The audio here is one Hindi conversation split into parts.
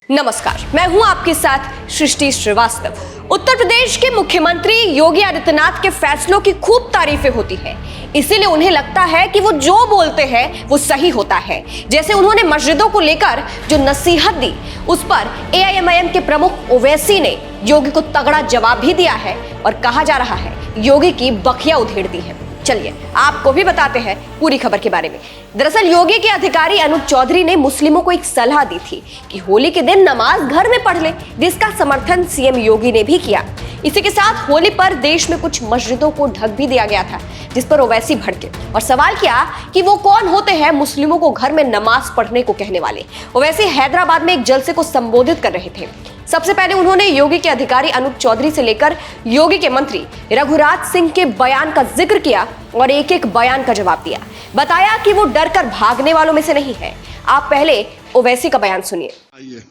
नमस्कार, मैं हूं आपके साथ सृष्टि श्रीवास्तव। उत्तर प्रदेश के मुख्यमंत्री योगी आदित्यनाथ के फैसलों की खूब तारीफें होती है, इसीलिए उन्हें लगता है कि वो जो बोलते हैं वो सही होता है। जैसे उन्होंने मस्जिदों को लेकर जो नसीहत दी, उस पर एआईएमआईएम के प्रमुख ओवैसी ने योगी को तगड़ा जवाब भी दिया है और कहा जा रहा है योगी की बखिया उधेड़ दी है। चलिए आपको भी बताते हैं पूरी खबर के बारे में। दरअसल योगी के अधिकारी अनुज चौधरी ने मुस्लिमों को एक सलाह दी थी कि होली के दिन नमाज घर में पढ़ ले, जिसका समर्थन सीएम योगी ने भी किया। इसी के साथ होली पर देश में कुछ मस्जिदों को ढक भी दिया गया था, जिस पर ओवैसी भड़के और सवाल किया कि वो कौन होते हैं मुस्लिमों को घर में नमाज पढ़ने को कहने वाले। ओवैसी हैदराबाद में एक जलसे को संबोधित कर रहे थे। सबसे पहले उन्होंने योगी के अधिकारी अनुज चौधरी से लेकर योगी के मंत्री रघुराज सिंह के बयान का जिक्र किया और एक एक बयान का जवाब दिया। बताया कि वो डर कर भागने वालों में से नहीं है। आप पहले ओवैसी का बयान सुनिए।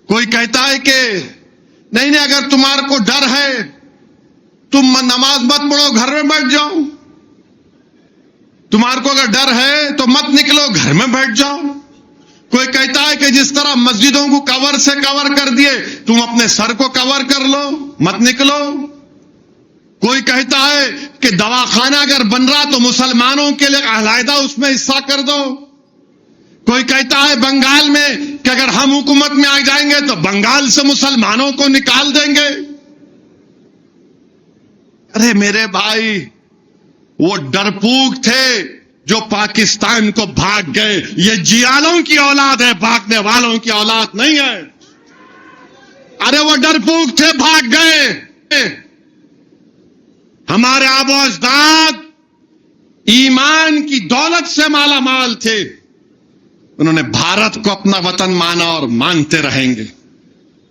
कोई कहता है कि नहीं, अगर तुम्हारे को डर है तुम नमाज मत पढ़ो, घर में बैठ जाओ। तुम्हारे को अगर डर है तो मत निकलो, घर में बैठ जाओ। कोई कहता है कि जिस तरह मस्जिदों को कवर से कवर कर दिए, तुम अपने सर को कवर कर लो, मत निकलो। कोई कहता है कि दवाखाना अगर बन रहा तो मुसलमानों के लिए अलहदा उसमें हिस्सा कर दो। कोई कहता है बंगाल में कि अगर हम हुकूमत में आ जाएंगे तो बंगाल से मुसलमानों को निकाल देंगे। अरे मेरे भाई, वो डरपोक थे जो पाकिस्तान को भाग गए। ये जियालों की औलाद है, भागने वालों की औलाद नहीं है। अरे वो डरपोक थे, भाग गए। हमारे आबो अजदाद ईमान की दौलत से माला माल थे। उन्होंने भारत को अपना वतन माना और मानते रहेंगे।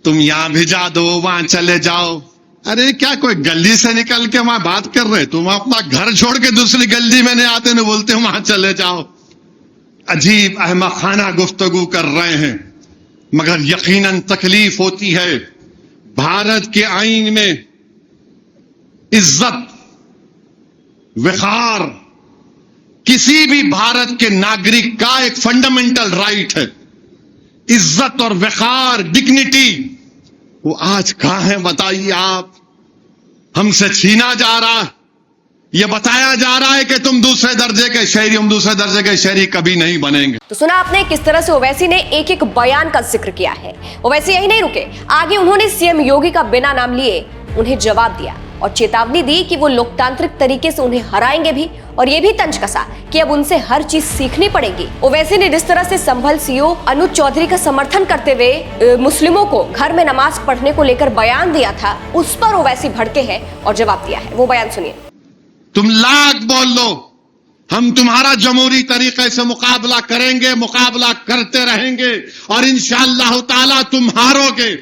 तुम यहां भिजा दो, वहां चले जाओ। अरे क्या कोई गली से निकल के वहां बात कर रहे? तुम अपना घर छोड़ के दूसरी गली में नहीं आते, नहीं बोलते वहां चले जाओ। अजीब अहमखाना गुफ्तगू कर रहे हैं, मगर यकीनन तकलीफ होती है। भारत के आईन में इज्जत, वक़ार किसी भी भारत के नागरिक का एक फंडामेंटल राइट है। इज्जत और वक़ार, डिग्निटी, वो आज कहां है बताइए आप? हमसे छीना जा रहा है। यह बताया जा रहा है कि तुम दूसरे दर्जे के शहरी, हम दूसरे दर्जे के शहरी कभी नहीं बनेंगे। तो सुना आपने किस तरह से ओवैसी ने एक एक बयान का जिक्र किया है। ओवैसी यही नहीं रुके, आगे उन्होंने सीएम योगी का बिना नाम लिए उन्हें जवाब दिया और चेतावनी दी कि वो लोकतांत्रिक तरीके से उन्हें हराएंगे भी, और ये भी तंज कसा कि अब उनसे हर चीज सीखनी पड़ेगी। ओवैसी ने जिस तरह से संभल सीओ अनुज चौधरी का समर्थन करते हुए मुस्लिमों को घर में नमाज पढ़ने को लेकर बयान दिया था, उस पर ओवैसी भड़के हैं और जवाब दिया है। वो बयान सुनिए। तुम लाख बोल लो, हम तुम्हारा जमहूरी तरीके से मुकाबला करेंगे, मुकाबला करते रहेंगे और इंशाअल्लाह ताला तुम हारोगे।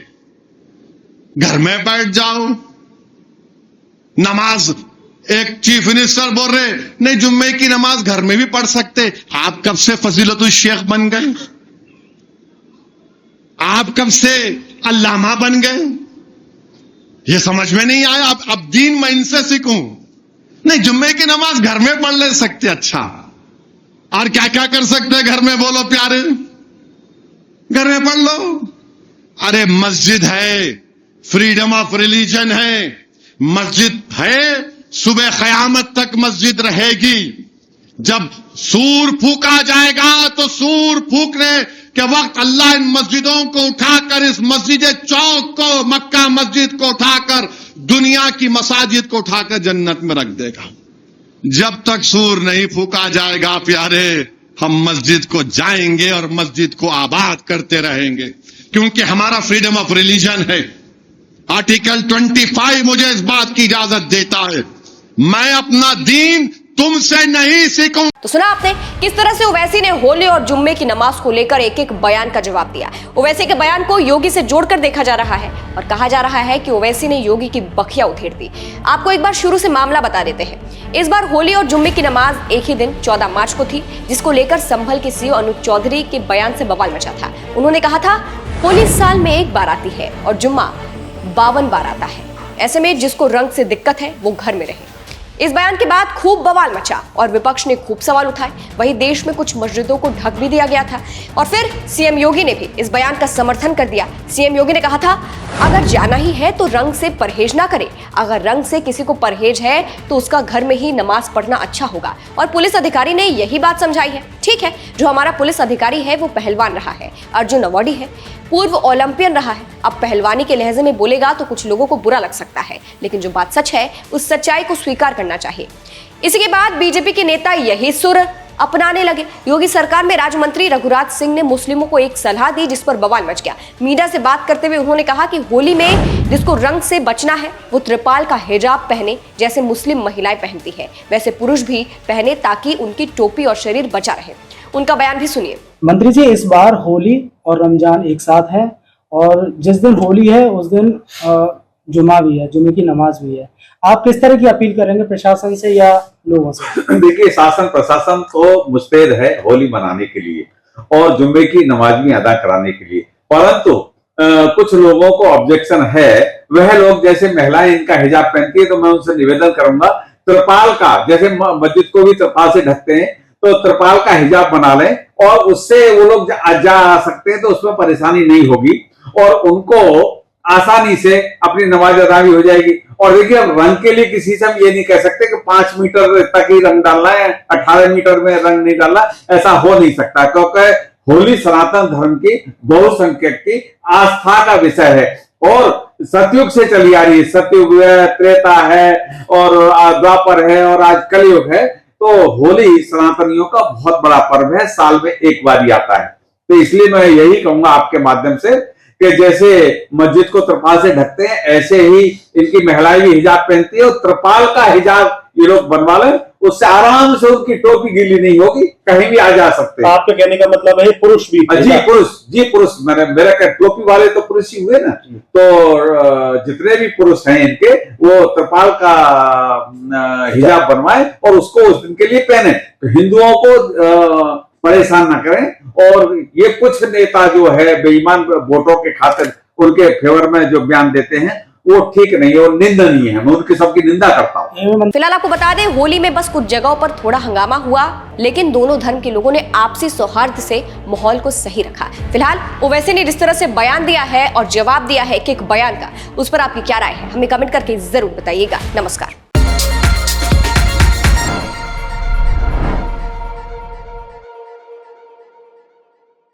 घर में बैठ जाओ। नमाज, एक चीफ मिनिस्टर बोल रहे नहीं जुम्मे की नमाज घर में भी पढ़ सकते। आप कब से फजीलतुल शेख बन गए? आप कब से अल्लामा बन गए? ये समझ में नहीं आया। अब दीन मैं इनसे सीखूं? नहीं, जुम्मे की नमाज घर में पढ़ ले सकते। अच्छा, और क्या क्या कर सकते घर में? बोलो प्यारे, घर में पढ़ लो। अरे मस्जिद है, फ्रीडम ऑफ रिलीजन है, मस्जिद है, सुबह क़यामत तक मस्जिद रहेगी। जब सूर फूका जाएगा तो सूर फूकने के वक्त अल्लाह इन मस्जिदों को उठाकर, इस मस्जिद चौक को, मक्का मस्जिद को उठाकर, दुनिया की मसाजिद को उठाकर जन्नत में रख देगा। जब तक सूर नहीं फूका जाएगा प्यारे, हम मस्जिद को जाएंगे और मस्जिद को आबाद करते रहेंगे, क्योंकि हमारा फ्रीडम ऑफ रिलीजन है। आर्टिकल 25 मुझे इस बात की इजाजत देता है, मैं अपना दीन तुमसे नहीं सीखूं। तो सुना आपने किस तरह से ओवैसी ने होली और जुम्मे की नमाज को लेकर एक एक बयान का जवाब दिया। ओवैसी के बयान को योगी से जोड़कर देखा जा रहा है और कहा जा रहा है कि ओवैसी ने योगी की बखिया उधेड़ दी। आपको एक बार शुरू से मामला बता देते हैं। इस बार होली और जुम्मे की नमाज एक ही दिन 14 मार्च को थी, जिसको लेकर संभल के सीओ अनुज चौधरी के बयान से बवाल मचा था। उन्होंने कहा था होली साल में एक बार आती है और जुम्मा 52 बार आता है। ऐसे में जिसको रंग से दिक्कत है वो घर में रहे। इस बयान के बाद खूब बवाल मचा और विपक्ष ने खूब सवाल उठाए। वहीं देश में कुछ मस्जिदों को ढक भी दिया गया था और फिर सीएम योगी ने भी इस बयान का समर्थन कर दिया। सीएम योगी ने कहा था, अगर जाना ही है तो रंग से परहेज ना करे, अगर रंग से किसी को परहेज है तो उसका घर में ही नमाज पढ़ना अच्छा होगा। और पुलिस अधिकारी ने यही बात समझाई है। ठीक है, जो हमारा पुलिस अधिकारी है वो पहलवान रहा है, अर्जुन अवार्डी है, पूर्व ओलंपियन रहा है। अब पहलवानी के लहजे में बोलेगा तो कुछ लोगों को बुरा लग सकता है, लेकिन जो बात सच है उस सच्चाई को स्वीकार करना चाहिए। इसी के बाद बीजेपी के नेता यही सुर अपनाने लगे। योगी सरकार में राज्य मंत्री रघुराज सिंह ने मुस्लिमों को एक सलाह दी जिस पर बवाल मच गया। मीडिया से बात करते हुए उन्होंने कहा कि होली में जिसको रंग से बचना है वो त्रिपाल का हिजाब पहने, जैसे मुस्लिम महिलाएं पहनती है वैसे पुरुष भी पहने, ताकि उनकी टोपी और शरीर बचा रहे। उनका बयान भी सुनिए। मंत्री जी, इस बार होली और रमजान एक साथ है और जिस दिन होली है उस दिन जुमा भी है, जुमे की नमाज भी है। आप किस तरह की अपील करेंगे प्रशासन से या लोगों से? देखिए, शासन प्रशासन तो मुस्तैद है होली मनाने के लिए और जुम्मे की नमाज भी अदा कराने के लिए, परंतु कुछ लोगों को ऑब्जेक्शन है। वह लोग जैसे महिलाएं इनका हिजाब पहनती है तो मैं उनसे निवेदन करूंगा, त्रिपाल का, जैसे मस्जिद को भी त्रिपाल से ढकते हैं तो त्रिपाल का हिजाब बना लें और उससे वो लोग जा आ सकते हैं तो उसमें परेशानी नहीं होगी और उनको आसानी से अपनी नमाज अदा भी हो जाएगी। और देखिए, अब रंग के लिए किसी से हम ये नहीं कह सकते कि 5 मीटर तक ही रंग डालना है, 18 मीटर में रंग नहीं डालना, ऐसा हो नहीं सकता, क्योंकि होली सनातन धर्म की बहुसंख्यक की आस्था का विषय है और सतयुग से चली आ रही है। सतयुग है, त्रेता है और द्वापर है और आज कलयुग है। तो होली सनातनियों का बहुत बड़ा पर्व है, साल में एक बार ही आता है। तो इसलिए मैं यही कहूंगा आपके माध्यम से कि जैसे मस्जिद को त्रिपाल से ढकते हैं ऐसे ही इनकी महिलाएं भी हिजाब पहनती है और त्रिपाल का हिजाब ये लोग बनवा लें, उससे आराम से उनकी टोपी गीली नहीं होगी, कहीं भी आ जा सकते हैं। आपके कहने का मतलब है पुरुष भी? जी पुरुष, मेरे टोपी वाले तो पुरुष ही हुए ना, तो जितने भी पुरुष हैं इनके वो त्रिपाल का हिजाब बनवाएं और उसको उस दिन के लिए पहने, तो हिंदुओं को परेशान ना करें। और ये कुछ नेता जो है बेईमान वोटों के खातिर उनके फेवर में जो बयान देते हैं वो ठीक नहीं है और निंदनीय है, मैं उनकी सबकी निंदा करता हूँ। फिलहाल आपको बता दें, होली में बस कुछ जगहों पर थोड़ा हंगामा हुआ, लेकिन दोनों धर्म के लोगों ने आपसी सौहार्द से माहौल को सही रखा। फिलहाल ओवैसी ने जिस तरह से बयान दिया है और जवाब दिया है एक बयान का, उस पर आपकी क्या राय है हमें कमेंट करके जरूर बताइएगा। नमस्कार।